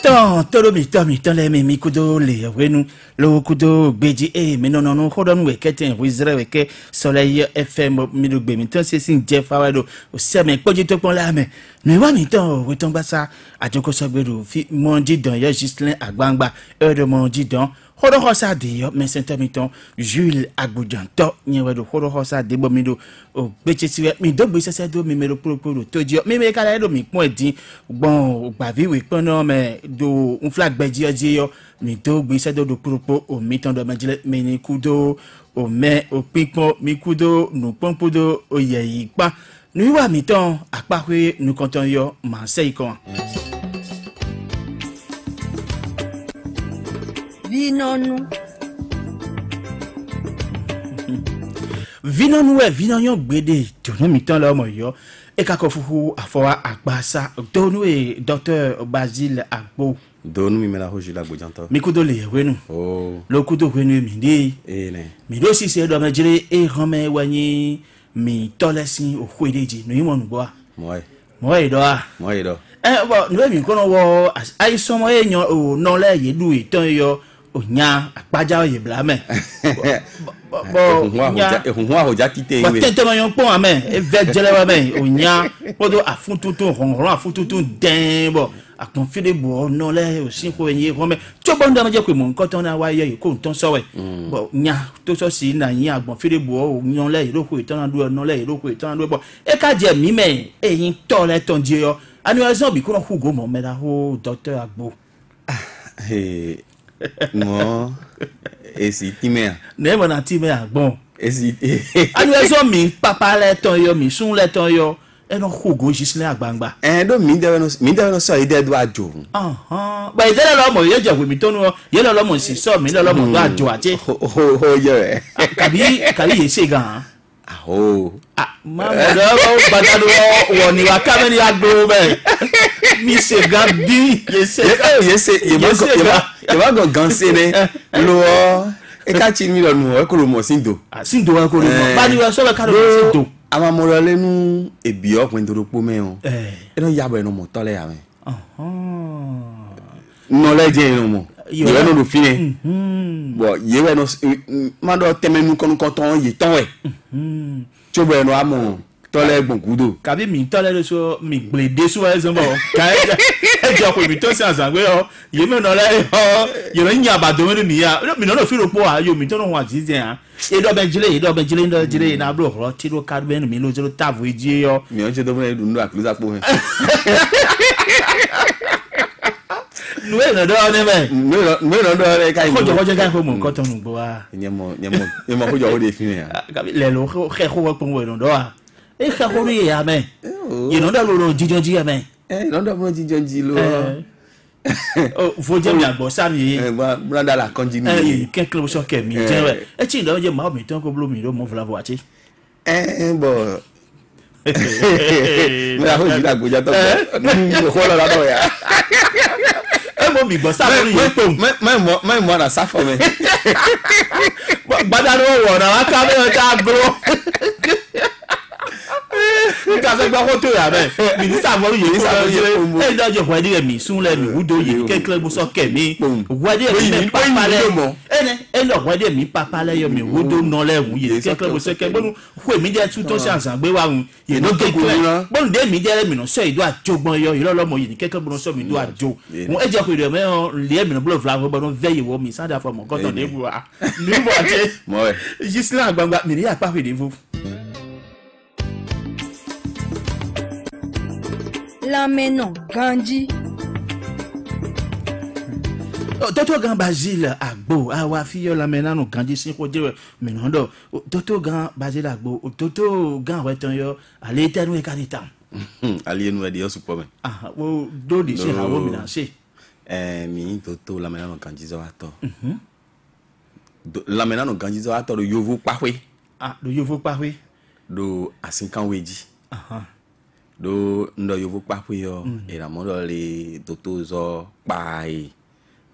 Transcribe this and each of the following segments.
Attends, todo mi les mi kudo le wenu lo kudo beji mais non hodon we keten wizre we ke soleil FM mi do gbe mi tan se sin je fawado o se me poji to pon la me no wa mi tan we tan gbasa ajoko so gbedo fi mon didan yo Gislin Agbangba e de mon didan hodo hosa de yo mais sentamiton Jules Agboujan to yen we do hodo hosa de bo mi do o beche ti mi do gbe sese do mi me do pro to ji mi me kala do mi pon edin gbon gba vi we pon no me do un flag beji oje yo mi do gbe se do pro o mi tan do majile mi ni kudo o me o pipon mi kudo no pompodo o ye yi pa nu wa mi tan apahwe nu kontan yo ma se ikon Vinonu gbede tono mi tan la mo yo e ka ko fufu afowa agbasa donu e Dr Basile Agbo donu mi mela hoji la gbojanto mi kudo le wenu lo kudo wenu mi ndi mi do si se do majire e rame wani mi tolesin o kwedeji no imo nubo mo do bo no mi kono wo ai so mo eyan o no le ye du itan yo onya apaja oye blame ehunwa hoja kite we tete ma yon pon amen e ve jele wa men onya podo afututu ronron afututu den bo akonfide bo no le o sin ko yin ro me to bo ndan je pe mo nkan ton na wa ye ko nton so we bo nya to so si na yin agbon fide bo o yan le iroko itan na do no le iroko itan na do bo e ka je mi me eyin to le ton je yo anu ezon bi ko no hugo mo me da ho Dr Agbo no esi timea ne na timea bon esi anu ezo mi papa le ton yo mi sun le ton yo e no Hugo Gislin Agbangba do mi de no so ide do ajo ba ide le lo mo ye je we mi tonu ye lo mo si so mi lo mo do ajo ati ho ye kabi ye se gan ma mo do badalo woni wa kameni Agbo be mi se gadi ye va go ganse ne lo e ka chi mi lo nu e ko lo mo sindo sindo e ko lo mo ba ni wa so be ka lo sindo ama mo lo lenu ebi o pin doro po me o e no ya bo no mo tole ya me no le je no mo ye no lo fine bo ye we no ma do temenu kon ton ye ton we cho bo no amo tole gbongudo kabi mi tole so mi gbede so e so bo ka e jo ko mi to si azangbe o ye me no le o ye no nya abado me ni ya mi no fi ro po ayo mi to no wa ji je ha e do benjile na bro ro ti ro ka be mi lo jero tavu eji yo mi o je do me ndo akluza po he no e no do ne me no do re ka ko jo ga ko mo nkan ton nu gbo wa nyemo ko jo o de fin ya kabi le lo ko po we no do wa e ka ko ri ya me ye no da lo jijonji ya me no da mo jijonji lo faut dire bien bon ça mi branda la continue quelque chose que mi je e ti ndo je ma mi ton ko blo mi do mo vla vo ati bon me la hoji la gboja to ko lo la do ya mo mi gbo sa lori ye to mo na sa for me badalo wo na wa ka me o ta gbo nka se gba ko to ya be mi ni sa mo ye e do je kwa dire mi sun le mi wudo ye kekle mo so ke mi wa dire mi papa le e lo wa dire mi papa le yo mi wudo no le wu ye kekle mo so ke bonu ko mi je tu to se ansan gbe wa wu ye no kekle bonu de mi je mi no so ido ajogbon yo ilo lo mo ye kekle mo so mi do ajo mo e je ko ire me le mi no blow flag bonu ve ye wo mi sa da for mo ko to de bu wa ni bo ate mo Gislin Agbangba mi ni apa de vous la menon ganji Dr Basile Agbo awa fiyo la menano ganji sin ko dire menondo Dr Basile Agbo Dr weton yo ale tenu e kanita ali enu e di osupo me wo do di se hawo mi na se mi Dr la menano ganji zo ato la menano ganji zo ato do yovu pawe do yovu pawe do asinkan weji do ndo yovu pawe yo era mo do le Dr zo pai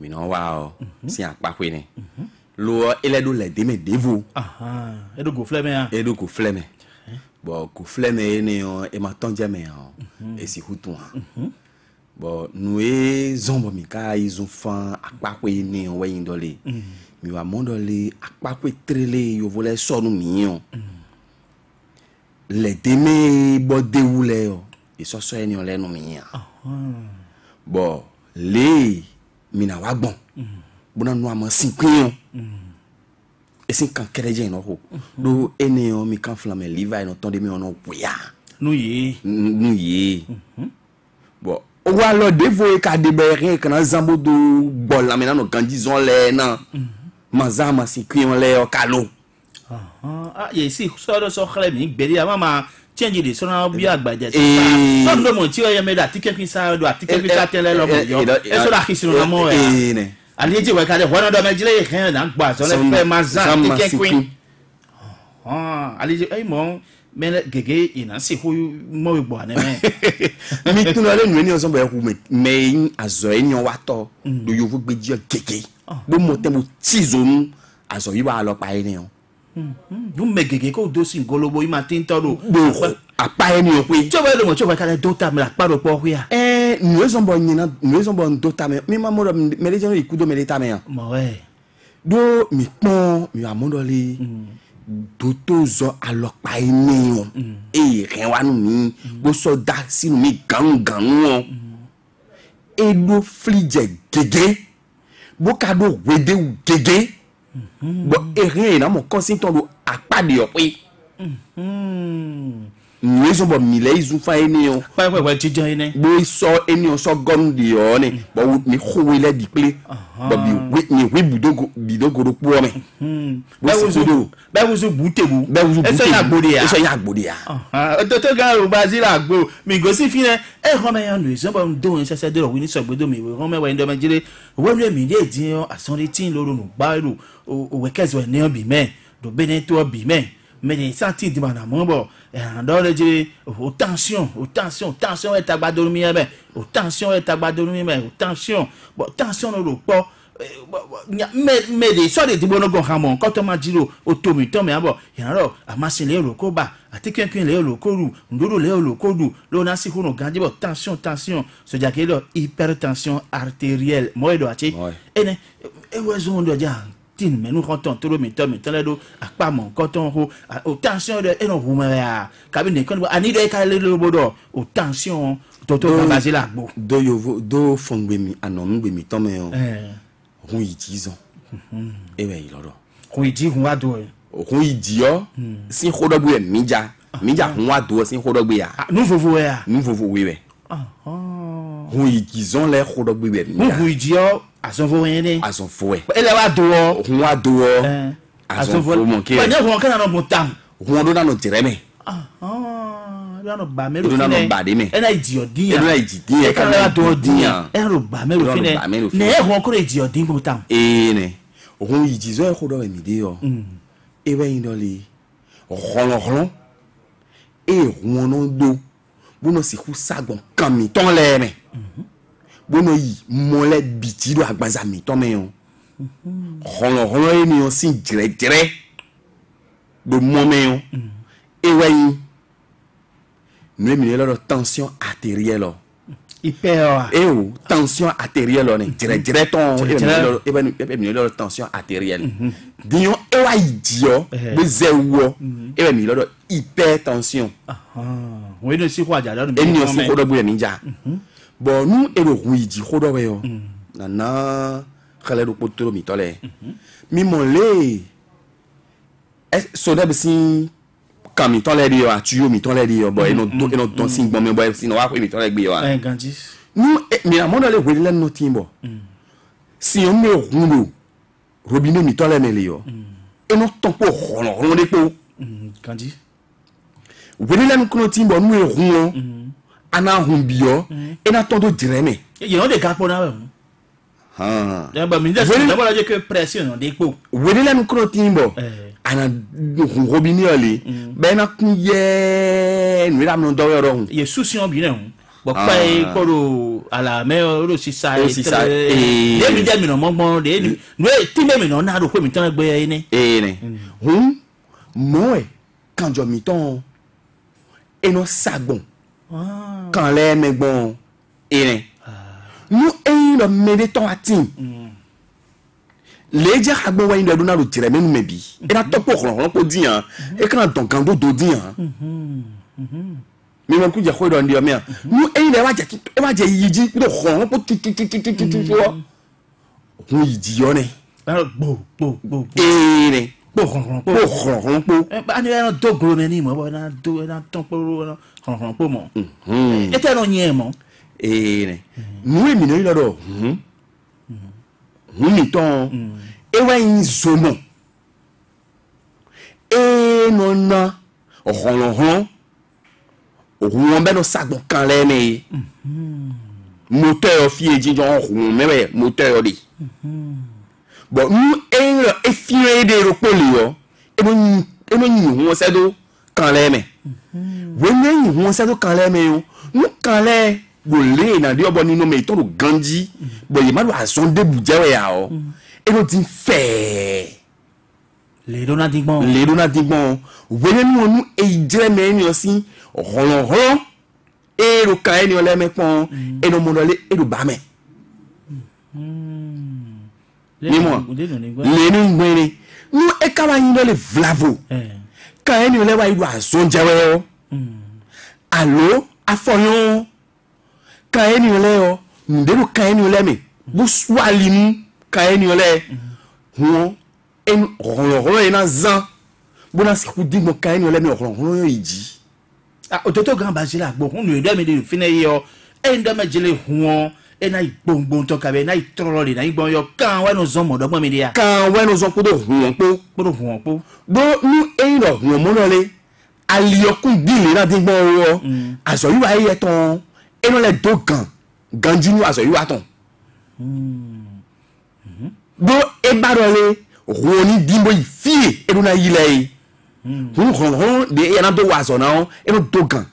mi no wa o si apawe ne lo ele do le de me devo e do go fleme bo go fleme ne o e ma tonje me o e si hutu bon nous e zombo mi ka ils ont fan akpako ni on way ndole mi wa mondole akpako trele yo volet so nu mi on le deme bo de wule yo e so so eni on le nu mi bon le mi na wa gbon bona nu am 5 yon e sin kan kereje no ho do eni on mi kan flame liva no ton de mi on oya nous y bon ou alors devo ka debere kana zambo do bol la mena no gandison le na mazama si kwion le o kalo ye si so khale mi gberi mama change de so na bi agbaje so no mo ti o ye me da ticket kin sa do ticket kin sa tele lo mo yo e so la kisi no mo ya ali je we ka de wona do me jile hen na gba so le fe mazama ticket kin ali je ay mo mais gege ina si hu mo gbo ane me mi tun le nu ni o so be ku me azo eni o wa to do yo fu gbeji gege bo mo te mo tizonu azo yi ba lo pa eni o you me gege ko do sin golobo yi ma tin to do apa eni o pe cho we lo mo cho we ka le do ta me la pa do po ya nu zo bo nyina nu zo bo do ta me mi ma mo me le jeno ikudo me le ta me mo we do mi pon mi amondole doto zo alopa eni o ren wa nu mi bo so da sinu mi gangan o elo flije gege bo ka do wede gege bo eren na mo consinton do apade o pe nous sommes milé ils ont fait eni o ouais tijan ene bo so eni o so gon di o ni bo mi khowe le di ple bo bi budo goro po me ba wo so butebu eso ya gbode ya to ga o bazil agbo mi go si fine e ho me yan nu so bo do n sese de ro wi ni so gbedo mi we ho me we ndo me jire wo mi mi de din o asonre tin loro nu gba ru o we kezo ni obi me do bene to obi me mais les senti di mana mo bo ando le jire tension est agbado mi be tension est agbado mi be tension no lo po me de so de di bono go hamon ko to ma jiro o to mi to me abo yanro amasin le ro ko ba ati kenkin le ro ko ru ndoro le ro ko du lo na si hono ganje bo tension so ja ke lo hypertension artérielle mo do ati ene e wezo ndo ja tin mais nous quand on tout mi to le do apa mon coton ho tension de e no hu ya ka bi ne kon ani de ka le lo bodo o tension to basé la gbo do yo do fongbe mi anon gbe mi to me o hun yi 10 ans e we iloro hun yi hun wa do hun yi o si hodo gbe mi ja hun wa do si hodo gbe ya nu vovo we we hun yi 10 ans le hodo gbe mi hun yi o ason fo yen ni ason fo e ele wa do hun wa do ason fo mo ke ba ni hun kan na mo tam hun do na no tere me no ba me ro fine e na idiodin e kan la do din e ro ba me ro fine ne hun ko idiodin mo tam ne hun yi jizo e ko do mi de yo e ba yin do le ron e hun no do bu no si ku sagbon kan mi ton le me bono yi mole biti do agbaza mi to me yon ron eni on sin dire do mo me yon e we yin nous mi le tension artérielle hyper tension artérielle on dire ton e mi le tension artérielle dion e wa idio be zewo e mi le hypertension we no si ko aja do e ni o si ko do bu mi ja bon nous et le ruidi khodo we yo nana khale do potro mi tole mi mon le so de si kam mi tole di yo atu yo mi tole di yo boy no don sing bon me boy si no wa ko mi tole gbe yo ganji nous mi la mon le we le no timbo si on me rundo robinet mi tole me le yo e no ton po ron de po ganji we le no timbo nous e run ana humbio ena tondo direme ye no de gapo na we ya ba mi just na bola je que pression de po we le nu kro timbo ana robini ole be na kunye nu la no do ro ye souci bi na bo pa e ko ro ala me ro si sa e de mi de mi no mo de ni no ti me mi no na ro pe mi tan gbe ye ni mo e kanjo mi ton e no sagbon kan le me gbon ene nous ayons le méditant à tim les gens qui ont eu le don de tirer même mebi et la top pour on dire et quand ton kango do dire mais mon coup de quoi dans dire mais nous ayons les va dire yiji do on pour tu on yiji on est et Bo ani na do gro ni mo na do na ton po na po mo e te no yen mo nous et minoi là do nous ton e wa yin zono e nona ron on ben no sac donc quand les moteur fie ji jon ron mais moteur di bon nous et fie de repolio e no yin won se do quand les mais when yin won se do quand les mais nous quand les bolé na di obo nínú me to ganji bo ye ma do ason de bujewe ya o e no tin fe le do na digbon when nous e jere me ni osin ron e ro kan ni ole me pon e no mo le e do ba me ni mo le ni ngwere nous e ka wa yin le vlavo kan ni ole wa iru ason jewe o allo afoyon kaeni ole o ndelu kaeni ole me bu swali mu kaeni ole ho en ro ena zan bu na siku di mo kaeni ole me ro yo iji ototo gan ba jila gbo hun do me de fine yo e ndo me jile ho e na igbongbo to ka be na itrolo le na igbon yo kan wa no zon mo do mo me dia kan wa no zon ko do hun po do nu e no ho mo no le aliokun dile na digbo yo aso yu wa ye ton et non les deux ganji nous aso yu aton do e barole roni dimbo fie e na yile ron de e na do waso na e no do gan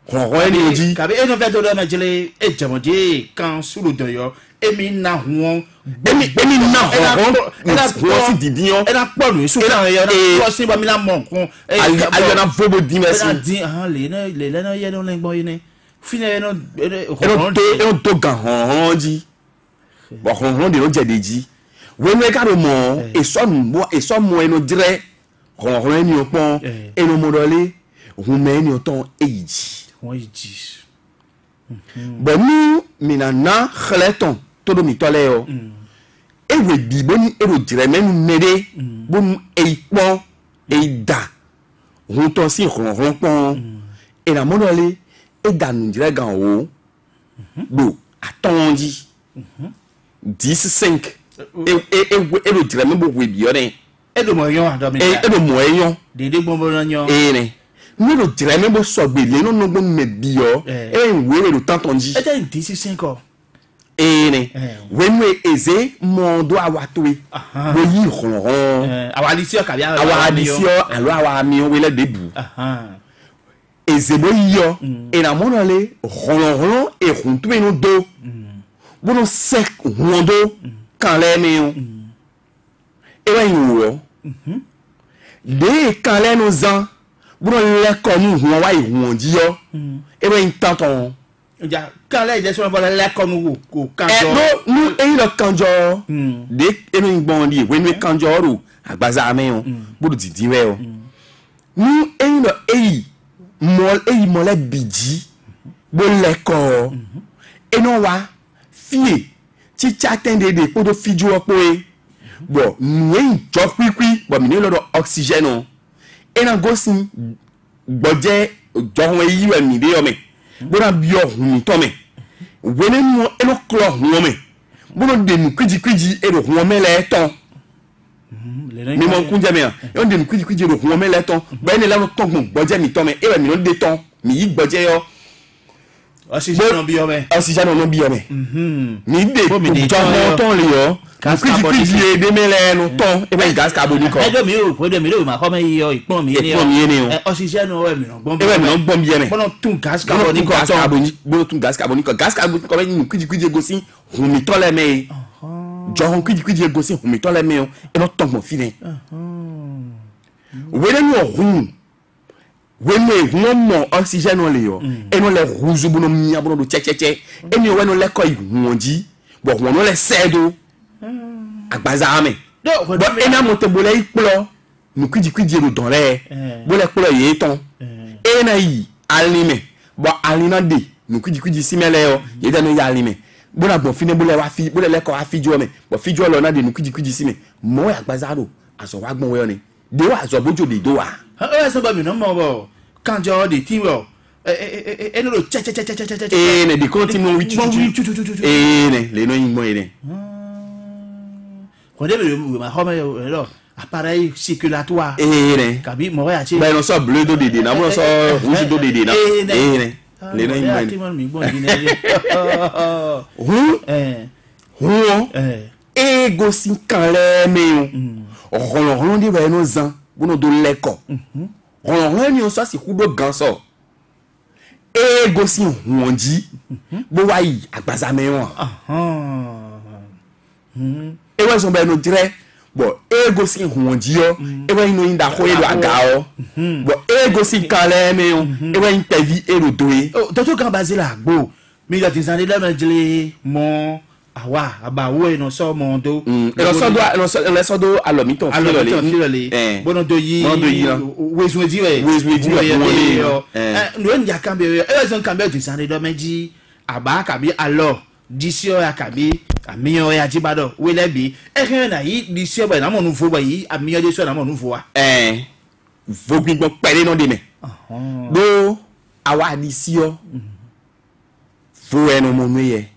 ron ni oji ka be e no fe do na jele e jamoje kan sulu do yo e mi na won e mi na ron si didion e na po lu su kan yo na po si ba mi la mon kun e ayo na fobo di merci di le na ye no lengbo yi ni fine no to gan ronji bo ron de no jedeji we me ka do mo e so mo eno dire ron ni opon eno modole ron me ni oton eji bo ni minana khleton to do mi tole o e we bi boni e do dire me nu mede bo e pon e da ron ton si ron pon e la modole et dans nous dirait gan haut do atonji 10-5 et le dirait même beaucoup bien et le moyen de bonbon et ne nous le dirait même beaucoup so gbele non bon me bio et we le temps tonji et 10-5 et ne when we eze mon do awatwe we yi ron awalisio kabia awalisio alo awami we le debu ezebo yo et na monale ron et runtu no do bono sek rondo kan le me e wa yo de kan le no zan bono le konu ron wa iwonji yo e wa intanton ja kan le je so bo le konu ko kanjo no e lo kanjo de e no ngbondi we no kanjo ro agbaza me o bodo didi we o nu e lo mole biji bo leko e no wa fie ti chatende de ko do fiju opo e bo nwe jo kwikwi bo mi ni lo do oxygen e na gosin gboje jo won yi we mi de yo me bo na bi ohun mi to me we ne mo e no klo hun me bo no de nu kwiji e do hun me le ton ni mon kunja me e on de nu kwiji do hun me le ton ba ni la no ton gboje mi to me e we mi no de ton mi yi gboje yo oxygen no bi yo me mi de ton le yo kwiji de me le no ton e we gas carbonique e do mi o ma ko me yo ipon mi ni o oxygen no we mi no gbon bi me bono tun gas carbonique gas carbonique ko me kwiji gosi hun mi to le me John kwiji gosi hun mi to le me e no ton mo fine we le no hun we me mo oxygène on le yo et non les rouge bono mia bono do checheche et mi we no le ko ihunji bo won no le sedo agbaza ame bo e na moto bo le iplo nu kwidi ro don le bo le plo ye ton e na yi alime bo alina de nu kwidi simele yo ye da no ya alime bo na bo fine bo le wa fi bo le ko afijo me bo fijo lo na de nu kwidi sime mo agbaza do aso wa gbon we ni de wa aso bojo de do wa ça va bien non quand j'ai des teams et nous le et ne de continue oui et ne les non mo ene quand ma home alors appareil circulatoire et ne kabi mo ya chi ben non ça bleu do dede na mo so rouge do dede na et ne les non mo et go sin kan le me on dit ben nos ans bono do leko on ni on so si kudo gan so e go si wonji bo wa yi agbaza me won e wa so be no dire bo e go si wonji yo e wa ino inda ho elo aga o bo e go si kale me o e wa interview e ro doe oh to kan basé la gbo mi da tin san de me jile mo awa aba wo no so mo do no so do alomiton filole bono do yi wezu di we no nja kan be e kan be tin san de meji aba ka bi alo disio ya ka bi amiyo ya jibado we le bi e na yi disio ba na mo nu fo ba yi amiyo disio na mo nu fo wa vo gbigbo pere no de me do awa disio fo eno mo nu ye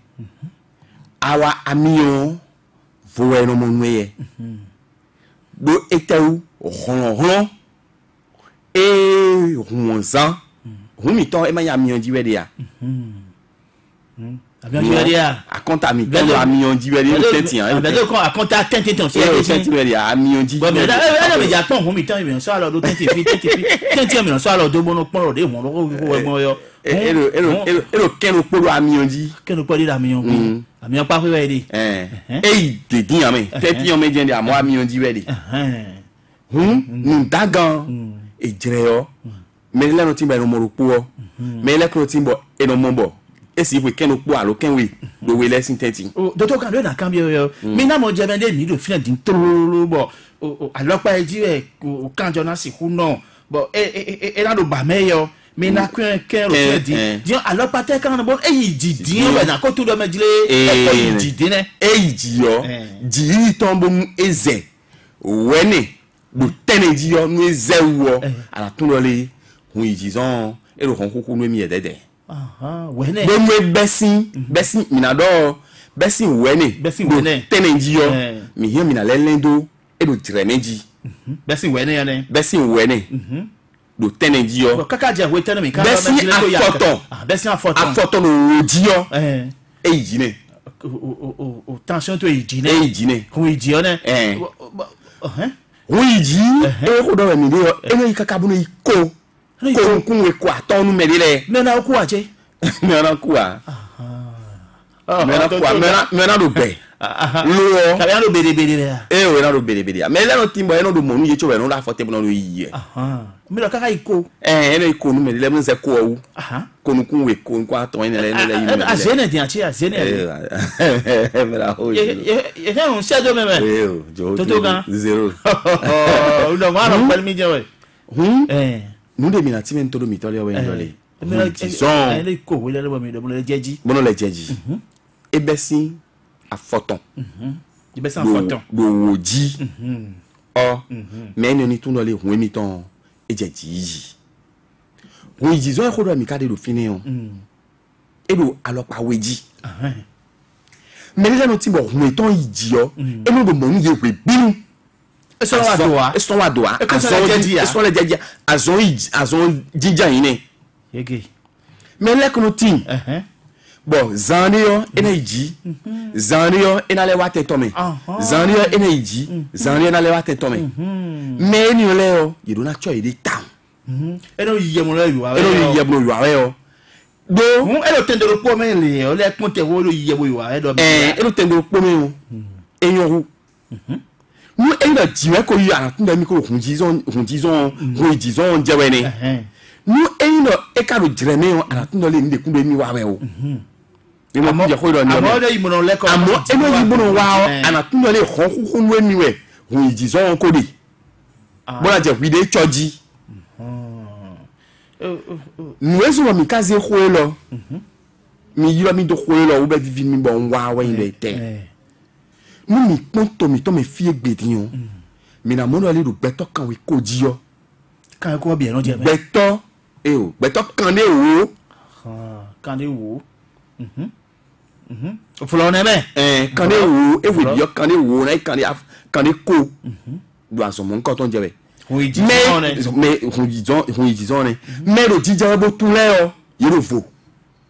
awa amiyo vowe no monweye do etau ron e ronzan humi to e ma ya amiyo jiwe de ya amiyo jiwe de ya akonta mi to amiyo jiwe de tenti an be ko akonta tenti ton so tenti we de amiyo jiwe bo me da me ja pon humi ton mi so alo do tenti mi so alo do bono pon ro de mo wo yo ero kenu polo amionji kenu polo amiyon amiyon pa we di de din ame teti yon me jende amo amionji we di nu dagan e jire yo me le no timba no moropo o me le ko timbo e no mombo e si we kenu po alo kenwe do we lesson 30 doctor kan do na kan bi yo mi na mo je bende mi do fin din tolo bo alopa e jire ko kan jona si ku no bo e na do ba me yo mais na qu'un dit alors pas quand bon et il dit na ko tout do me dile e il dit ne e il yo di tombo eze wene do teneji yo nu eze wo ala tun lo le hun ijizon e ro kon kuku nu mi edede wene bo me besin minado besin wene teneji yo mi hier mina lelendo e do tremeji besin wene ya ne besin wene do teneji yo kaka je we tene mi ka besin afoto no oji yo e ijine o tension to ijine e ijine hu iji one hu iji e ko do mi de yo e no kaka bu no iko ko kun we ko atonu medile me na ku ache me na ku a me na do be lo ka ya do bede ya e we na do bede me le no timbo e no do monu ye cho we no la fote bu no yi mi lo kaka iko eno iko nu medile mo se ko wu ko nu kun we ko nko aton ni le yi a zene di achi a zene me la ho ye on se do me toto gan zero no ma no pel mi je we nu de mi na ti men todo mi tole we ndole son ele ko we le bo mi do mo le jeji e besin afoton e besin afoton do oji mais ni tun dole hun mi ton e jeji hun ijizon e ko do mi ka de do fini on e do alopa weji mais le no ti bo hun ton iji yo e no do mo ni ye we binu e so wa doa azon jija yin yege mais le kono tin bon zanio energy zanio enale wa tetome zanio energy zanio enale wa tetome mais ni le o ye do na cho ide town eno yiye mo le yuwa o do eno tendero po me le o le ponte wo lo yiye wo yuwa do eno tendero po me o enyo hu nu eno jiwe ko yi ara tun da mi ko hun jizon jewe ni nous ayons et quand le drame on a tout dans les ndekun de mi wa we o ni mo je ko do ni amo de imono le ko amo e no yibono wa ana tout dans les khon we mi we on disons ko di bona je wi de choji nous sommes mi kaze ko lo mi yiro mi do ko lo wo be vivi mi bon wa we ile te nous mi ponto mi to me fie gbedion mi na mo no le do beto kan we ko ji yo kan ko bien no je me beto o beto kan de wo kan de wo o fulo ne me kan de wo e we yo kan de wo na kan de ko do aso mo nkan ton je be oui mais on disons mais le dija bo tout le o yero fo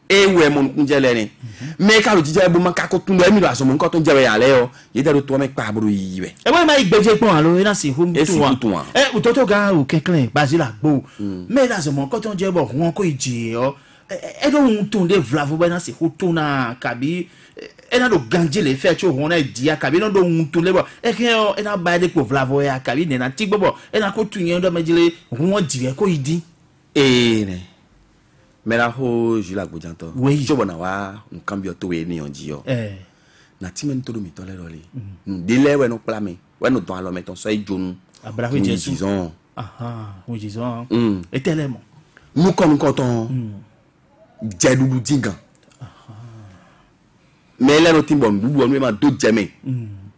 e we mo nje le ni mais ka le dija bo ma ka ko tun le mi do aso mo nkan ton je be ya le o ye de to me pa buru yi be e bo ma igbeje pon alo na si hu tu wa e utoto ga o keklen bazila gbo mais la so mo nkan ton je bo won ko iji o e do un tun de vlavo ba na si hu tu na kabi e na do ganje le fe cho won na dia kabi no do un tun le bo e ke o e na ba de ko vlavo ya kabi ne na ti gbo e na ko tun yen do mejile won dire ko idi e ne mera ho jula gbojanto oui jo bona wa nkan bi o to we ni onji yo na ti men to do mi to le role de le we no pla mi we no don alo meton so e jonu abrahu jesu disons oui disons et tellement nous comme quand je dudu dingan mais là no timbo dudu on ma do jeme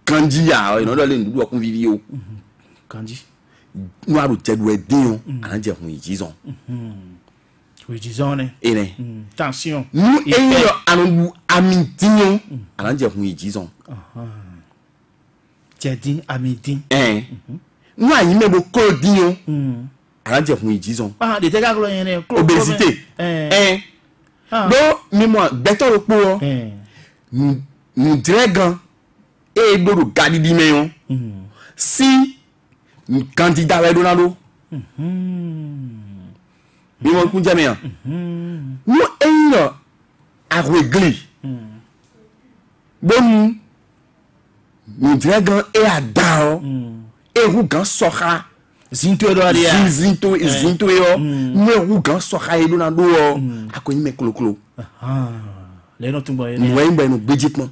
kanji ya no do le dudu okun vivi o kanji no aru jedu e din an je hun disons oui disons ne ene tension nous ayons anu ami dinyo an je hun disons jedin ami din nous ayi me bo ko dinyo an je hun disons de te ga klo yen ne obésité do mi mo beto ro po ni dragon e do gadi di meyon si candidat we Donald mi mo kun jame yan no eyo a régler bon ni dragon e ada e ru gan soka zinto do aria zinto yo me ru gan soka e Donald o akoni me kloklo le no tumbo ye mo en no budgetment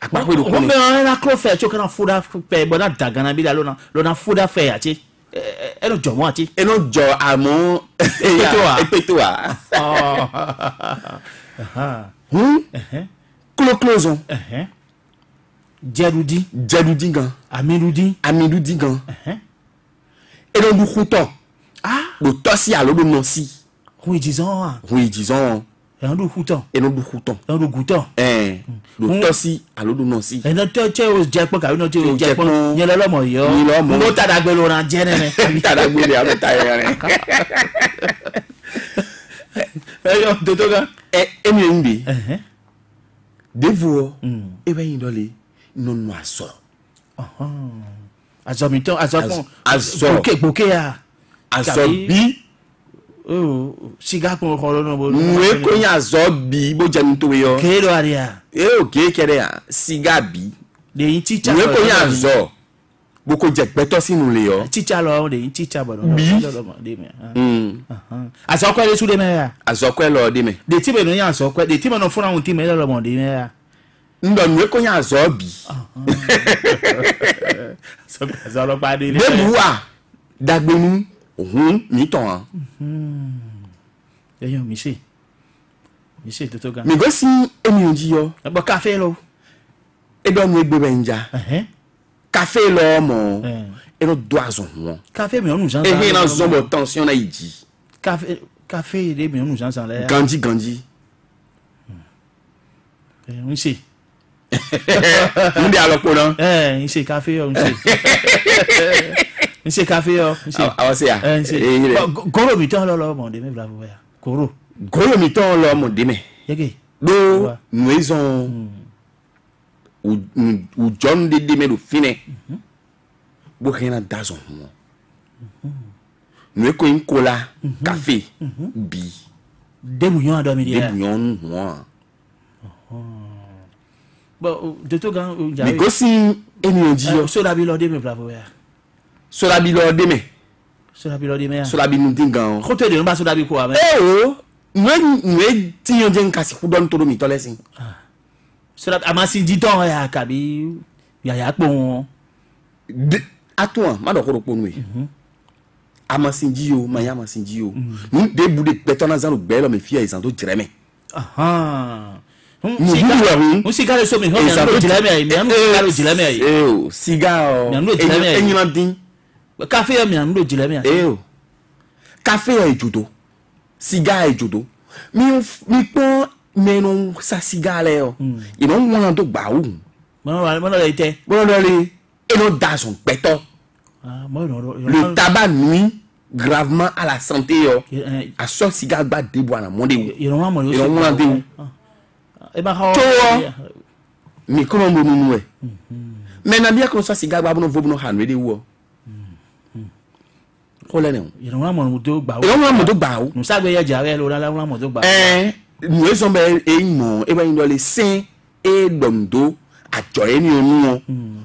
apa ko do ko me na klo fe cho kana fuda pe bona dagana bi da lo na fuda fe ati e no jomo ati e no jo amo e petoa kloklozo jedudi gan amiludi gan e no du khuto do tosi alo do no si oui disons e no du khuto e no du khuto do tosi alo do no si e no to che o je po ka no che o je po yen lo mo yo mo ta da gbe lo ran je ne ta da gbe le aro ta yen yo toto ga e mi nbi devo e ba yin dole no no aso azomiton boke ya aso bi siga ko ko no bo we ko yin aso bi bo je mi to we yo kero aria o ke kere ya siga bi de yin teacher we ko yin aso bo ko je peto sinu le yo teacher lo de yin teacher bo no de me aso ko le su de me ya aso ko lo de me de ti be no yin aso ko de ti me no funa won ti me lo mo de me ya ndo we ko yin aso bi so lo pa de de buwa dagbenu mi ton yo mi se toto ga mi go si emi onji yo bo cafe lo e do mu egbe benja cafe lo mo e no do azon won cafe mi onu jan e hin na zo mo tension na iji cafe de mi onu jan san le ganji mi se ndi alopo na mi se cafe yo mi se cafe yo mi se awase ya goro mi ton lo mo de me bla ya goro mi ton lo mo de me yege do maison ou John de me do fine bo rien dans son mo nous ko in cola café bi de bouillon à dormir de bouillon moi bon de to gan mais go si emi oji yo so da bi lo de me bla ya so la bi lo de me Sodabi lo di me. Sodabi nous dingan. Kote de no ba sodabi ko ame. Oh, nous tiens bien kasi kudon todo mi tolesin. Sodabi amasi di ton ya kabi ya pon. Attends, ma do ko pon we. Amasi di yo, ma ya amasi di yo. Nous de bude betona zan lo belo me fia isan to direme. Aha. Siga le somi ho mi ando dileme ai, mi ando siga lo dileme ai. Siga o. Mi ando dileme ai. Enyi din. Café mi ando dileme ai. Café e judo. Siga e judo. Mi pon menon sa siga le o. You don't want to gba o. Mo le ite. Mo le et non dans son péton. Le tabac nuit gravement à la santé yo. A so cigare ba debout na monde ou. You don't want ou. E ba ha. Mi comment nous ouais. Mais na bien comme ça cigare ba no vo no han ready ou. Ko le ne. You don't want mo do gba o. You don't want mo do gba o. Nous sagbe ya jare lo la mo do gba. Nous sommes be e mo e ba ndo le saint et dondo àjọyé ní onú wọn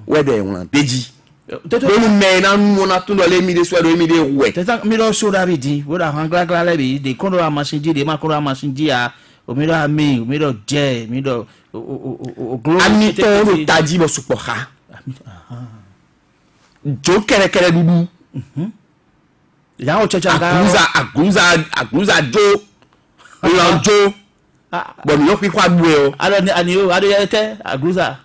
wẹ́dẹ̀ wọn déjì lórí mẹ́ẹ̀nà wọn tún lọ lé mi dé sọ́dọ̀ mi dé wẹ̀. tẹ́tà mi lọ sódà bí di wọ́n dà hàn gílágílá lẹ́bi de kọ́ńdọ̀ àmàṣin jí de má kọ́ńdọ̀ àmàṣin jí à omi lọ àmì omi lọ jẹ́ omi lọ ògúnlọ́. àmì tó ń tají bọ̀ sùpọ̀ ha jó kẹrẹkẹrẹ dúdú. ìyàwó chọ́chọ́ àgùnzà jó ìlànà jó. Bon yo pikwa bwe o. Ado yete agruza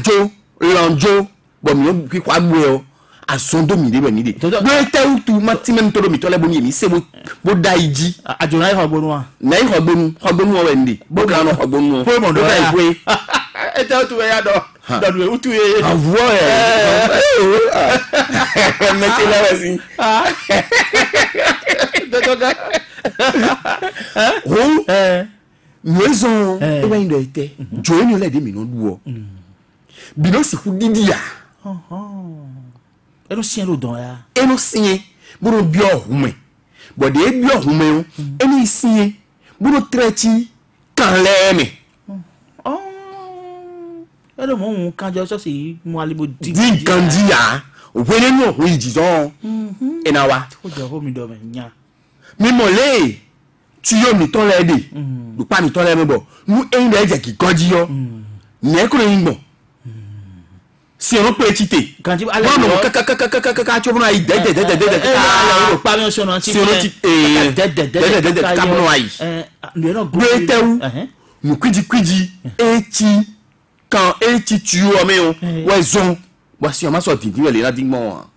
jo lanjo. Bon yo pikwa bwe o. Asondo mi de beni de. Yo te utu matimem todo mi tole boni mi se bo daiji. Ajona yi hogbonu. Na yi hogbonu o wendi. Bo kan no hogbonu. Po mo do ya. Ete utu we ya do. Do we utu ye. Avo Meti la wasi. Dotoga. Maison e ba ndo ite jo ni le de mi no duo bi no si ku didi ya e no sien lo don ya e no sien bu no bi ohume bo de bi ohume o e ni sien bu no trechi kan le mi e lo mo kan jo so si mo alibo di kan di ya we ne no ho ijizon e na wa o jo ho mi do me nya mi mo le tu yo mi ton le de du pa mi ton le me bo nu e ile je ki goji yo ne ko yin gbo si on pe chite kanji ale no ka cho na ide o pa mi so no ti ka no ai le no go te u mu kwiji eti kan eti tu o me o we zon wa si o ma so ti le na digmo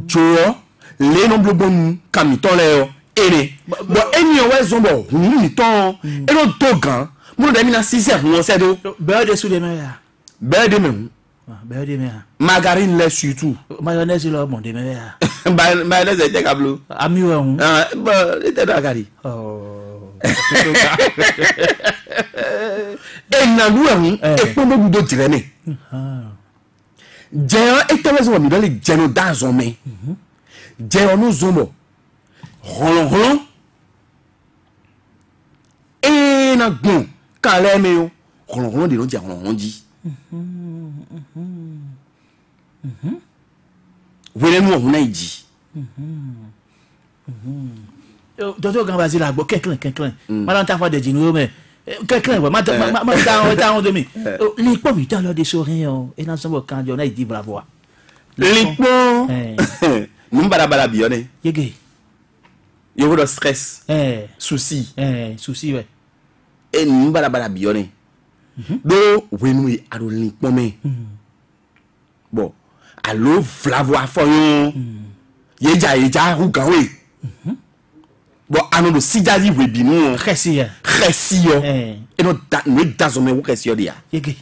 jo le no blobonu ka mi ton le o ere bo eni o we zon bo ni ton e no to gan mo de mi na 6 won se do be de su de me ya be de me be de me ya margarine le surtout mayonnaise lo mo de me ya mayonnaise te kablo ami we hun bo te da gari e na lu hun e pon do do dire me je e te we zo mi do le je no da zo me je onu zo mo Rolon et na gon kale me yo rolon de no dia rolon di wele nu ohun na iji dodo gan bazila gbo kenklen ma ta fa de jinu me kenklen ma ta on de mi li po mi ta lo de sorin o e na so bo kan jo na idi bravo li po numbara bala bione yege yo vo stress souci ouais e numbara bala bione do wenu e ado lin pome bon allo flavo afoyon yeja hu gawe bon ano do sidali we binu khesi yo e no da zo me wo khesi yo dia yege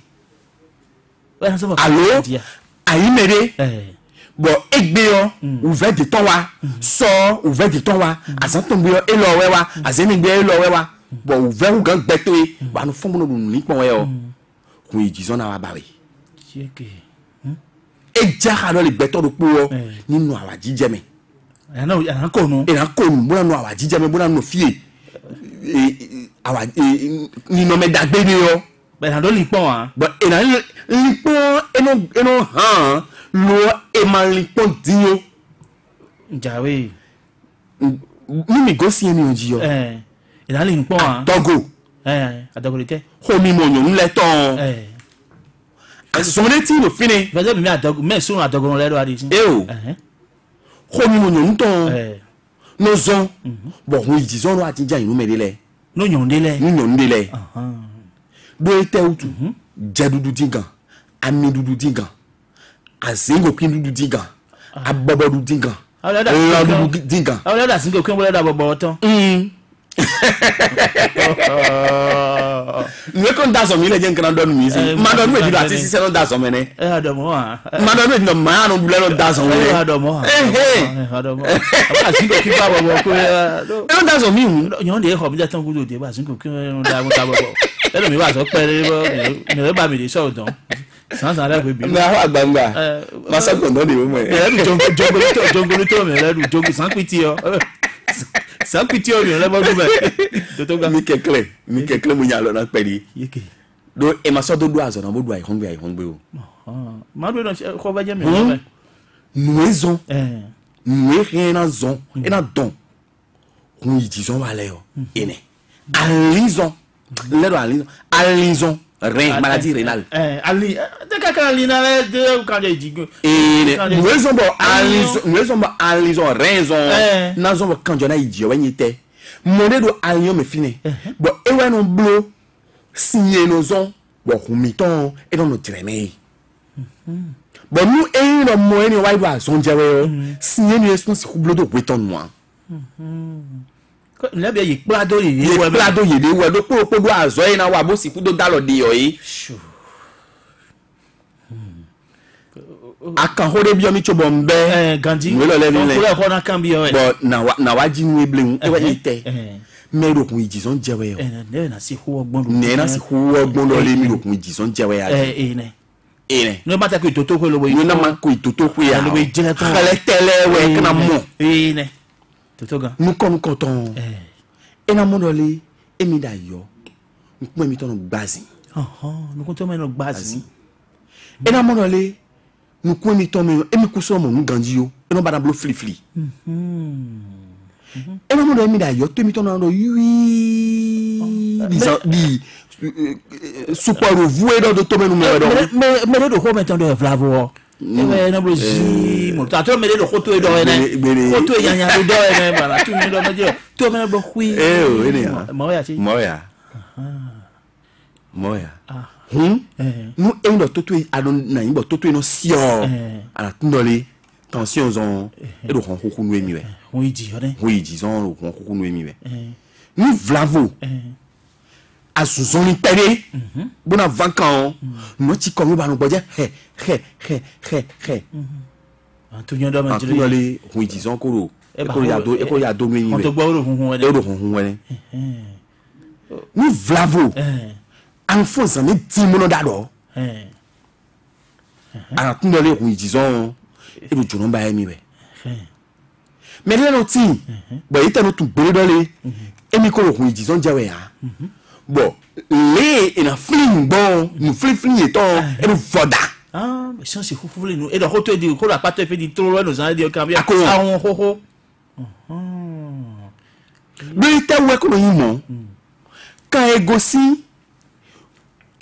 allo ayi mere bon egbe yo ouvert de ton wa so ouvert de ton wa azan ton yo e lo we wa azeni gbe e lo we wa bon ouvert ou gan gbeto e ba no fon no ni pon we yo kun ijizon na wa ba we yege e ja lo le gbeto do po yo nínú àwa jíjẹ me ana ko nu bo na àwa jíjẹ me bo na no fie àwa ni no me dagbe ni yo be na do li pon ah but e na li pon eno han lo e ma li pon dio Jawe. Mimi go si emi onji yo. Il a une point. Dogo. Adogolite. Homi mo nyon le ton. Asone ti no fini. Vas-y, mais adogo, mais son adogo le do adi. O. Homi mo nyon ton. No zon. Bon, oui, disons no ati jan inu me dele. No nyon dele. Ni nyon dele. Do ete utu. Jadudu dingan. Ami dudu dingan. Azingo kin dudu dingan. Abobo dudu dingan. La dudu dingan. Awle da singo kin wole da bobo ton. Nous qu'on dans son mille et qu'on donne musique. Madame nous dit là si c'est dans son mene. Madame nous dit non mais on voulait dans son mene. Singo kin ba bobo ko. On dans son mille. Yon de ko bi da tan gudo de ba singo kin da mo ta bobo. Ele mi wa so pere bo ne ba mi de so don. Sans la bébé. Mais agbangba. Masa ko don de mo. Jongo to me la du jongo sans pitié. Sans pitié on le bon be. Mi kekle mo nyalo na pedi. Do e maso do azo na bodu ai hongbe o. Ma do no ko ba jame. Nuezon. Nous rien zon et na don. On y disons va yo. Ene. Alison. Le alison. Rien maladie rénale. Ali de kaka lina de quand j'ai dit. Nous sommes alison raison. Na zon quand jona idio wenite. Monde do alion me fini. Bon e wa no blo signer nos zon. Bon humiton et dans notre traîner. Bon nous e no mo ni wa do son jewe. Signer ni est si kublo do weton moi. Le bien il plado il plado il we do po do azo e na wa bo si kudo dalo de yo yi. Akan hode bi omi chobombe Gandhi we lo le ni le ko na kan bi yo but na wa ji nu eble e wa ite me ro kun ijison jewe yo ne na si ho ogbon ne na si ho ogbon lo le mi ro kun ijison jewe ya ene no mata ko itoto ko lo we no na ma ko itoto ko ya lo we jele to kale tele we kana mo ene toto ga nu kon koton ena mo lo le emi da yo npo emi to no gbazi nu kon to me no gbazi ena mo lo le nous connaissons ton et nous coussons mon gandio et non badablo flifli et non mon ami d'ailleurs tu mis ton nom oui di super voué dans de tomber nous mais de quoi maintenant de flavo et non blozi mon tato mais de photo et d'or photo et yanya d'or et voilà tout le monde me dit tu me le oui moya nous et nous toto alon na imbo toto no sio ala tundole tension zon e do konkuku nu emi we oui disons lo konkuku nu emi we nous vlavo asuzon ni pere bona vacan no ti komi ba no boje Antonio do ma jire tundole oui disons ko ya do nu emi we on to gbo ro hunhun we nous vlavo en faisant des petits monos d'ado. Alors, tout le monde, disons, et vous tournez à mi. Mais là, nous sommes, bon, il est tout brûlé dans les, et nous collons, disons, Jawea. Bon, les, et la fling, bon, nous fling, et nous voda. Ah, mais ça, c'est fou, nous, et le retour du coup, la pâte fait du tour, nous allons dire, quand bien, ah, on, ho, ho. Mais il était où, comme il quand il gossi,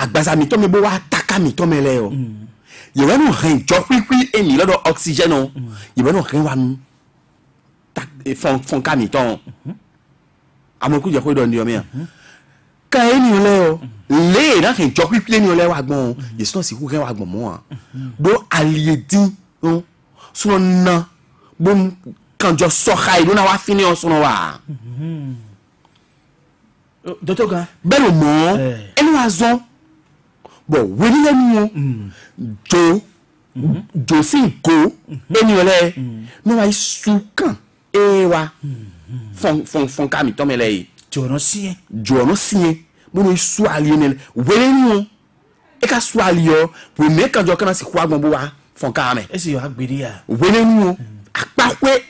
agbaza mi to me bo wa taka mi to me le o ye wa no ren jo kwi emi lo do oxygen o ye wa no ren wa nu tak e fon ka mi ton amoku je ko do ndi o mi ka eni le o le na ren jo kwi eni le wa gbon ye so si ku ren wa gbon mo do aliedi o so na bon kan jo so khai do na wa fini o so no wa Dotoga belo mo eni wa zo bon oui nous jo si go eni ole no wa sukan e wa fon ka mi to me le jono si bo no su ali ne we nu e ka su ali yo we me kan jo kan si kwa gbon bo wa fon ka me e si yo agbede ya we nu apakwe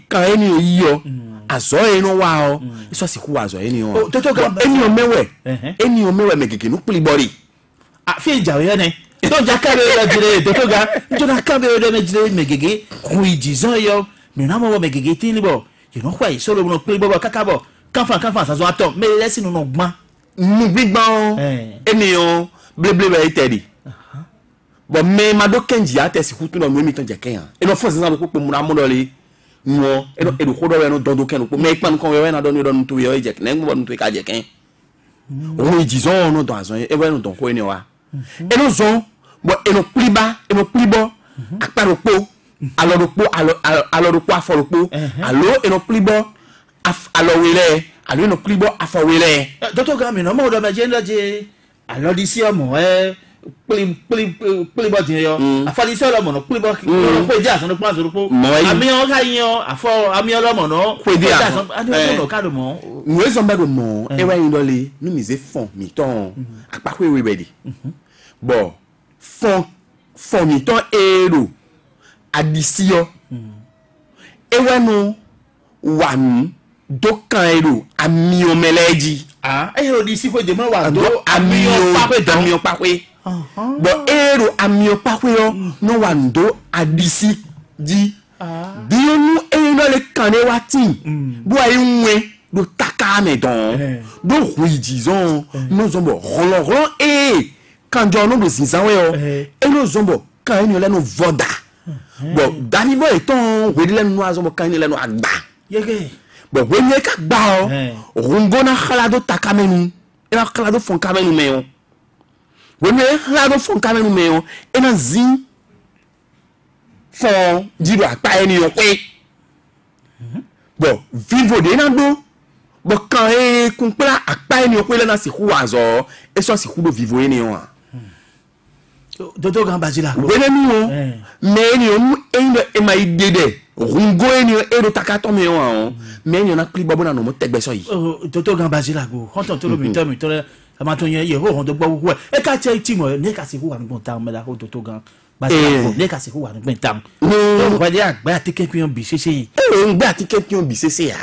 kan eni yo azo eno wa o so si ku azo eni o eni o mewe me keke no pli body fi jawe ne don jaka be la jire Dotoga jona ka be de me jire me gege kui disons yo mais na mo me gege tin libo you know why so lo no pe bo kakabo kanfa ça so ato mais laisse nous no gban nous gbigban eniyan bleble be itedi bon mais mado kenji ate si kutu no mi tan je ken e no fo san ko pe mu na mo le no e do ko do we no dondo ken ko mais pan ko we na do ni do ntu yo je ken ngbo ntu ka je ken o disons no dans un e we no don ko eni wa e no zon bon e no plibo akaropo aloropo aforopo allo e no plibo alowele allo no plibo afowele docteur Gami no mo do me je ndaje allo di si omo plibo ti yo afali se lo mo no plibo ko je asan no pa so ro ami o ka yan afo ami olomo no ko je asan ani no ka do mo we so mbe mo e wa yin dole nu mi ze fon mi ton apako we be di bon fon mi ton ero adisio ewenu wanu dokan ero amio meleji ero di si ko je mo wa do amio pape bo ero amio pape yo no wando adisi di bi onu ero le kane watin bo ayi nwe do taka me don do hui disons no zombo rolon quand on no zinzawe yo ero zombo kan eni le no voda bon danibo eton we le no azomo kan eni le no agba yege bon we ne ka gba o rungo na khalado takamenu ina khalado fon kamenu meyo we ne khalado fon kamenu meyo ina zin fon jiro apa eni yo pe bon vivo de na do bon kan e kunpla apa eni yo pe le na si ku azo e so si ku do vivo eni yo Dodo gamba jila ko wele ni o me ni o mu endo e mai dede rungo ni o ero takato me o me ni na clip bobo na no mo tegbe so yi dodo gamba jila ko honton to lo mi to ama to yen ye ho hon do gbo wo e ka che ti mo ne ka se ko wa ngbon ta me la ko dodo gan ba jila ko ne ka se ko wa ngbon ta o wa de agba atike pion bi sese yi ngbe atike pion bi sese ya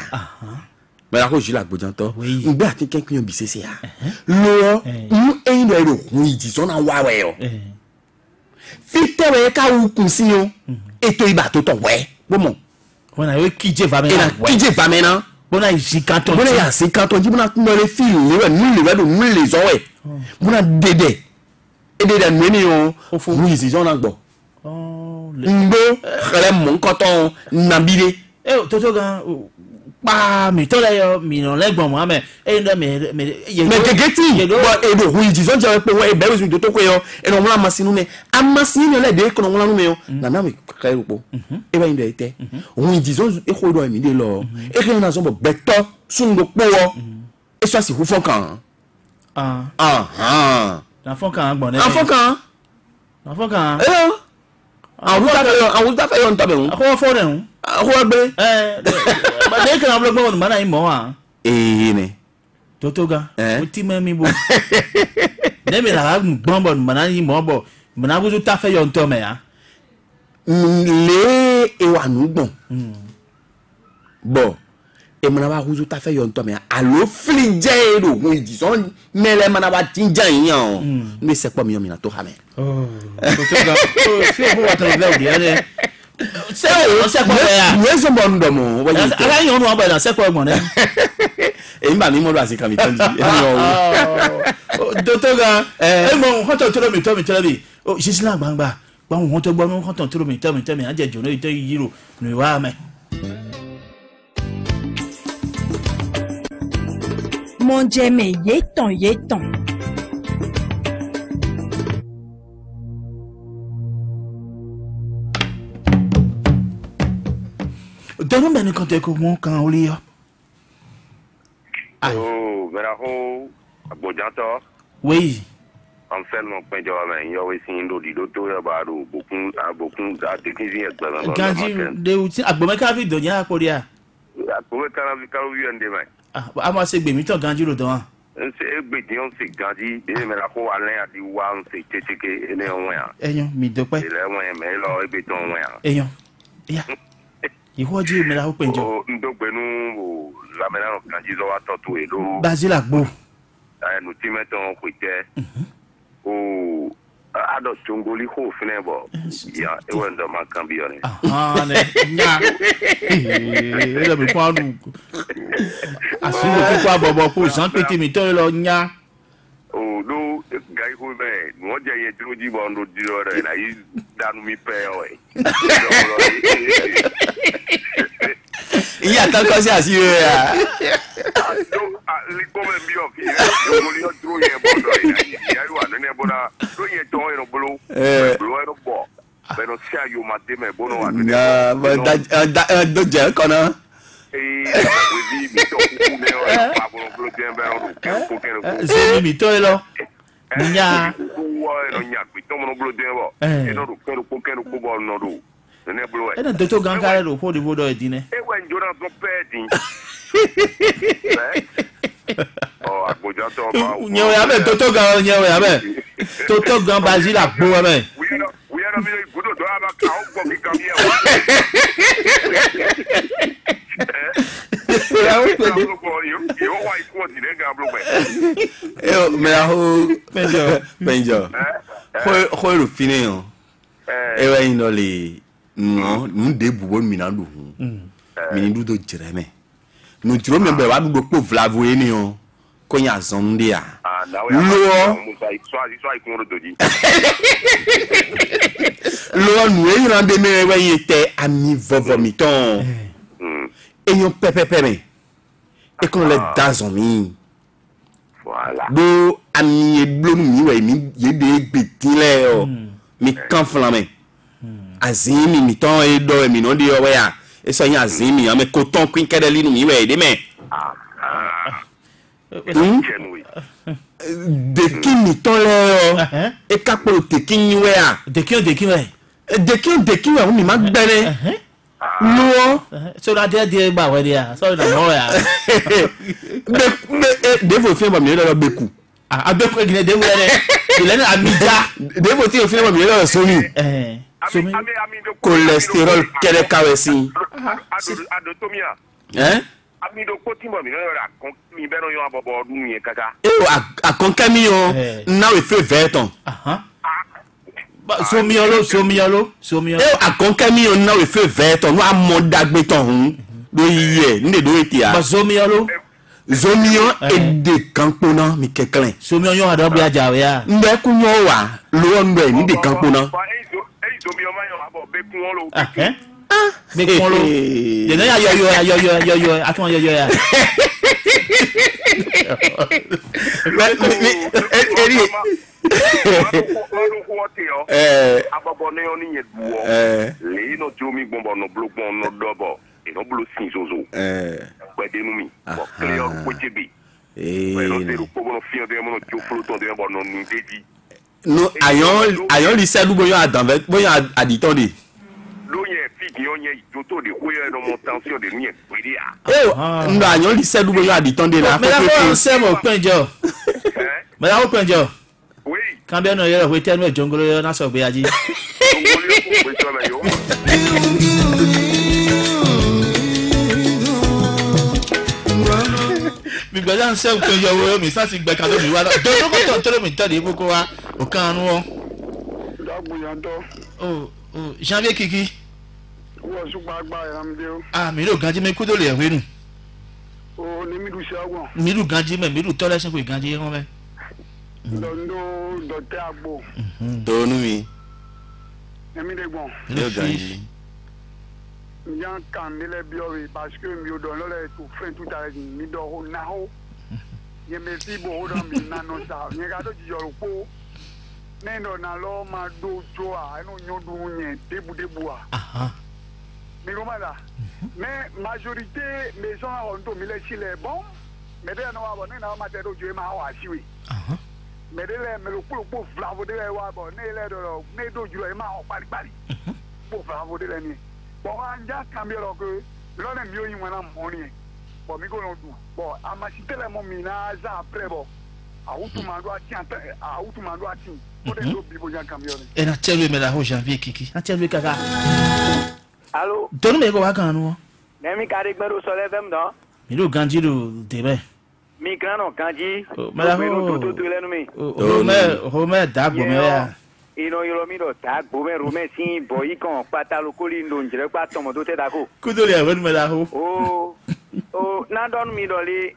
me la ko jila gbojan to ngbe atike pion bi sese ya lo mu endo ero hun iji so na wa we o fitewe ka ukun si yo eto iba to to we bomo wona yo kije va me na kije va me na bona isi kanton bona ya si kanton ji bona kun le fil le nu le do nu le zo we bona dede e dede nu ni yo mu isi zo na gbo ndo khale mo nkoton nabire toto gan pa mi to le yo mi no le gbon mo ame e ndo me ye gegeti bo e do hu iji zo je pe we e be we to ko yo e no mla masinu me amasinu le de ko no mla nu me yo na na mi ka erupo e ba ndo ete hu iji zo e ko do mi de lo e ke na zo bo beto sun do po wo e so si hu fon kan na fon kan gbon ne fon kan àwọn ta fe yo nta be hun ko fo ne hun ko gbe ba de kan ablo gbon ma na imo wa ne toto ga o ti me mi bo ne me la gbon bo ma na imo bo ma na guzu ta fe yo nto me ya le e wa nu gbon bo e ma na ba guzu ta fe yo nto me alo flije ro gun idi so mele ma na ba tinja yan mi se po mi yo mi na to ha me toto ga fi o bo wa ta le o di ene se o se po ya we so bo ndo mo wa yi ala yan nu ba na se po mo ne e mba mi mo do asi kan mi tanji toto ga e mo hoto to mi bi o sisila gbangba gba won to gbo nu hoto to mi aje jo no ito yiro ni wa me Mon jeme yeton. Dono bene quand te ko mon kan oli yo. Oh, Meraho, Abojanto. Oui. En fait, mon point de vue, il y a aussi une autre docteur, beaucoup de techniciens. Ganji, de outi, agbome ka vi donya akoria. Agbome ka vi karu yende mai. Ah, moi c'est gbemi ton ganji lo don. C'est gbedi on c'est ganji, de Meraho Alain a dit wa on c'est tcheke ene on ya. Eyon, mi do pe. Il est moins mais là e beton on ya. Eyon. Ya. Ihoji Meraho penjo. Oh, ndogbenu la mena ganji zo wa totu elo. Basile agbo. Nous ti mettons kwete. Oh, ado tungoli ho fine bo ya e wendo makambione ne nya le mi kwa nu asinu ko kwa bobo ko Jean Petit mi to lo nya o do gai ho be mo je ye troji bo ndo diro re na yi danu mi pe o e iya tan ko si asire ya do li come mio che io voglio tro ye bo do ya ru anu ne bo na do ye to e no bolo bolo e no bo pero se ayo mate me bo no anu ya do je kono we di mi to ku ne o pa bo bolo de be no ko ke no se mi to lo nya wo no nya bi to mo bolo de bo e no ko ke no ko bo no do ne bolo e na to gankare lo po di bodo e dine e wa njora so pedi oh agboja to ba nyewe ya be to gan nyewe ya be to gan baji la po wa be we are mi gudo do aba ka o gbo ki kam ye wa yo wa iko ti le ga blo pe me la ho penjo ho ru fini yo e wa ino le no de bubo mi na lu mi ni du do jereme no tiro me be wa du po vlavo eni o ko nya zonde a lo nu e ran de me we yete ami vovomiton e yon pepe me e kon le dazon mi voilà do ami e blonu mi we mi ye de gbetile o mi kan flame azimi mi ton e do mi no de o we a e so yan azimi ame koton queen kedeli nu mi we de me de ki mi ton le e ka po te ki ni we a de ki we mi ma gbere lo so na de gba we dia so na no ya de vo fi ba mi lo beku abeku egine de we ile na amija de vo ti o fi ba mi lo so mi so mi cholesterol kere kawesi adotomia ami do koti mo mi no ra kon mi be no yo abobo odun yen kaka akonka mi o na we fe veton so mi olo akonka mi o na we fe veton no amodagbe ton hun do yiye nde do etia ba so mi olo zomio ede kampona mi keklen so mi yo ado bi aja we ya nde kunyo wa lo nbe ni de kampona zomio ma yo abo be kun lo be kun lo de na yo atun yo ya eri abobo ne oni yeduo le no jomi gbonbo no blogbon no dobo e no blo sin zozo pede nu mi bo clear pochebi no se ru pogo no fio de mo no jo fluto de bo no ndeji no ayon li se du boyan adan boyan aditode lo yen fi yon yen joto de ko yen no mo tension de ni e pedia ndo ayon li se du boyan aditode la me la ko se mo penjo me la ko penjo oui kambia no yero we tenu jongolo yo na so gbe aji jongolo ko pe so la yo mi gba se ko yo wo mi sa ti gbe ka do mi wa do ko to mi tade boko wa o kan nu o dagbo yanto janvier kiki wo su gbagba yamde o mi lo ganji me kudo le we nu o ni mi du shagun mi lu ganji me mi lu tole se ko ganji won be londo dote agbo to nu mi emi de gbon yo ganji yan kan le biori parce que mi o don le to fin tout à mi do ho na ho ye me si bo ho do mi na no sa ye ga do ji yo po nendo na lo ma do jo a no nyodu yen debu a mi ko mala mais majorité maison on to mi le chile bon mais de no wa bon na ma te do jo ma wa siwe mais de le me lo po flavo de wa bon ne le do ne do jo ma o pari po flavo de le ni bon anja cambiero que lo ne mi o yin wana moni bon mi ko no du bon amasite le mo mi na za après bon autumando ati o de do bibo jan cambiero e na tell me la ho janvier kiki na tell me kaka allo don me ko wa kan nu ne mi kare gbero so le fm do mi lo ganji lo de be mi grano kanji me la ho to lenu mi ho me dagbo me ya ino yoro mi do ta gbo me ro me sin boy kan patalo koli ndo njere pa tomo do te dako Kudo le avon me la ho. O na don mi do le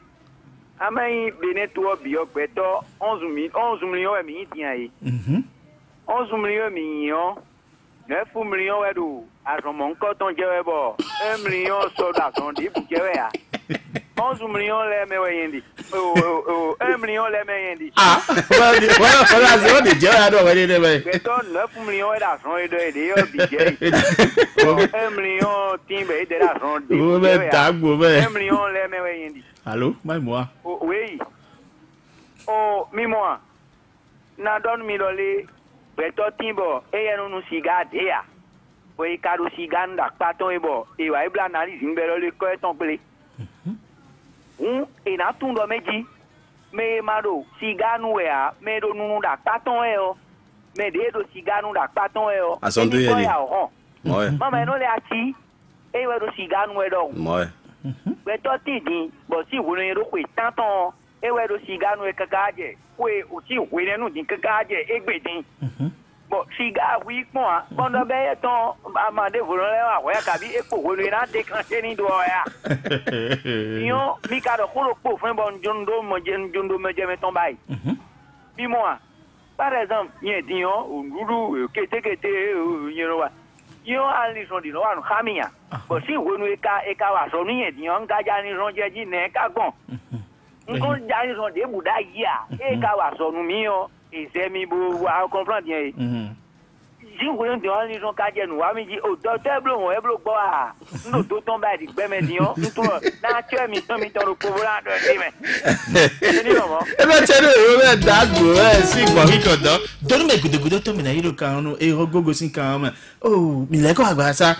amai beneto bi ogbeto 11 million e mi tian yi 11 million mi yan 9 million we do asomo nko ton jewe bo 1 million so da son di bu jewe ya 11 million le me we yendi 1 million le me yendi Voilà, c'est de jewe ado we de be. beto 9 million we da son de yo bi je 1 million timbe de da son di O be tagbo be. 1 million le me we yendi. Allô, moi. Oui. Oh, mi-moi. Na don mi lole. Beto timbo. E yenu nu siga dea. We kado siga nda paton ebo. E wa ibla analyse mbelo le ko eton pele. E na tundo meji. Me mado siga nu ya. Me do nu nda paton eo. Me de do siga nu nda paton eo. Ason do yeli. Moi. Mama no le ati. E we do siga nu edo. Moi. Beto tidi, bo si wono yero kwe tanton, e we do siga no e kakaje, kwe o si wene no din kakaje egbedin. Bo siga wi pon a, bondo be ton amade wono le wa wa kabi e po wono na déclencher ni do ya. Yo mi ka do ko po fun bon jondo me je meton bay. Bi moi. Par exemple, yen dion o nguru kete yero wa. Yo ali son di no anu khamia bo si wonu eka wa so ni edi on ga ja ni ron jeji ne ka gon nko ja ni son de buda ya eka wa so nu mi o ise mi bo wa comprendre yen si wonu di on ni son ka je nu wa mi ji o do teblo won e blo gbo a ndo to ton ba di gbe me di on nto na che mi to ro la do di me ni mo E be chero o be dagbo si gbo mi kodo. Don me gudo to mi na yiro kan no e rogogo sin kan ma. Oh, mi le ko agba sa.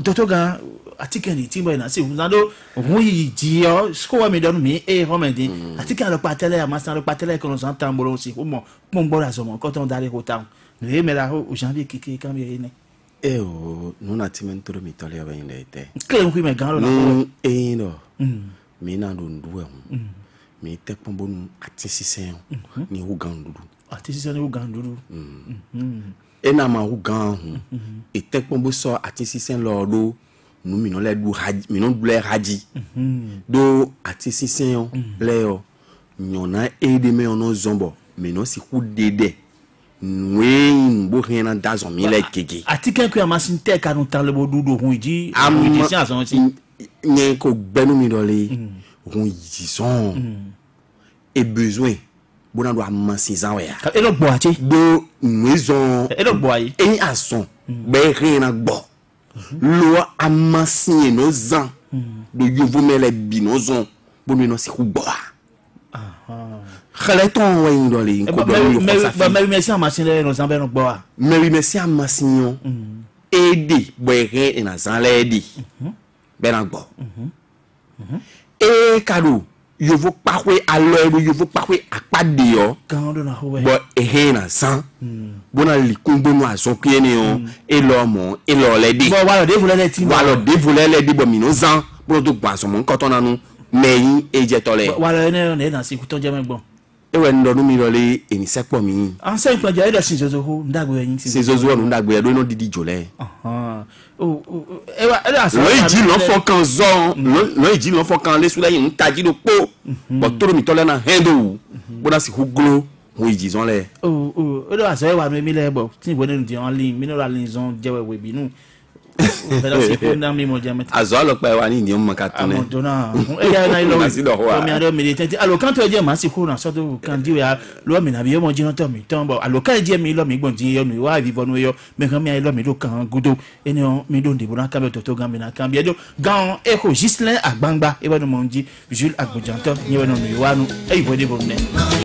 Toto gan atike ni timbo na se unado ohun yi ji o sko wa mi don mi e ho me din. Atike lo patele amasan lo patele ko no san tambolo si o mo gbo ra so mo ko ton dare ko town. Ne me la ho o janvier kike kan bi ni. E o nuna timentoro mi tole ba inde te. Claim ku me gan lo na. E no. Mi na ndo nduwe hu. Mi te pombo nu atisisen ni ugan dudu. Atisisen ni ugan dudu. E na ma ugan hu. E te pombo so atisisen lo do nu mi no le du haji, mi no du le haji. Do atisisen le yo nyona e de me ono zombo. Mi no si ku dede. Nwe bo rien dans son mille keke. Atike ku amasin te ka no tan le bodudo hu ji. Am si ason si. Nye ko benu mi dole. Ron yison. Et besoin. Bona do amasin we ya. E lo gbo ati. Do maison. E lo gbo ayi. E ason. Be rien na gbo. Lo amasin no zan. Do yovo mele binozon. Bonu no si ku gbo. Khaleton we ndole ko do yo fa. Mais merci amasin le no zan be no gbo a. Mais merci amasin yo. Aider boire na zan le di. Be na gbo. E kado yo vo pa we alo yo vo pa we apade yo Kan do na ho we. bo e na san bona li kunbo no aso kye ni yo e lo mo e lo le di Bo wa lo de vule le ti. wa lo de vole le di bo mi no zan bo do gba so mo nkan to na nu meyin e je tole Wa lo ne na si ku ton je me gbon. e we ndo nu mi lo le eni sepo mi Anse nkan je e do sin zozo ho ndagbo yin si. se zozo nu ndagbe ya do no didi jole E wa e da so. lo iji lo fo kan zo lo iji lo fo kan le sula yin taji do po bo toro mi tole na hendo bona si huglo ho iji zon le E do aso e wa mi le bo tin bo ne di on lin mi no la lin zon je we bi nu. Pero si ko na mi mo je met. azo lo pa wa ni ndi mo ka tune Amodona. E ya na ilo. Masi do ho a. Mi ado mi tete. Alo kan to je ma si ko na so do kan di ya lo mi na bi mo jina to mi ton bo. Alo kan je mi lo mi gbon di yo mi wa vi vonu yo. Me kan mi lo mi do kan gudo. Eni o mi do ndibo na ka be to gan mi na kan bi edo. Gan e ko Gislin Agbangba e wa no mo nji Jules Agbojanto ni wa no mi wa nu. E ibo de bo ne.